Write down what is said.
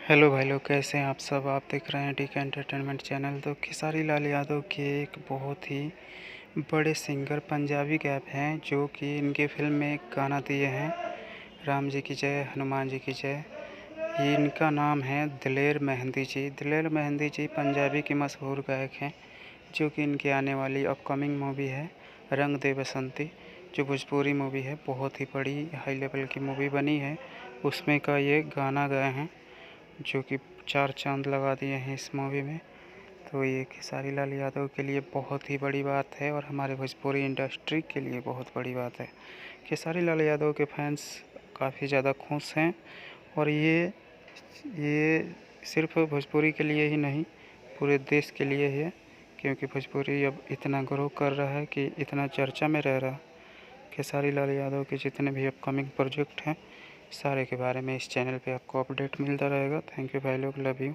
Hello भाई लोग, कैसे हैं आप सब। आप देख रहे हैं डीके एंटरटेनमेंट चैनल। तो खेसारी लाल यादव के एक बहुत ही बड़े सिंगर पंजाबी गैप हैं जो कि इनके फिल्म में एक गाना दिए हैं, राम जी की जय हनुमान जी की जय। ये इनका नाम है दिलेर मेहंदी जी। दिलेर मेहंदी जी पंजाबी के मशहूर गायक हैं जो कि इनकी आने वाली अपकमिंग मूवी है रंग दे बसंती, जो भोजपुरी मूवी है। बहुत ही बड़ी हाई लेवल की मूवी बनी है, उसमें का ये गाना गए हैं जो कि 4 चाँद लगा दिए हैं इस मूवी में। तो ये खेसारी लाल यादव के लिए बहुत ही बड़ी बात है और हमारे भोजपुरी इंडस्ट्री के लिए बहुत बड़ी बात है। खेसारी लाल यादव के फैंस काफ़ी ज़्यादा खुश हैं और ये सिर्फ भोजपुरी के लिए ही नहीं, पूरे देश के लिए ही है, क्योंकि भोजपुरी अब इतना ग्रो कर रहा है कि इतना चर्चा में रह रहा है। खेसारी लाल यादव के जितने भी अपकमिंग प्रोजेक्ट हैं, सारे के बारे में इस चैनल पे आपको अपडेट मिलता रहेगा। थैंक यू भाई लोग, लव यू।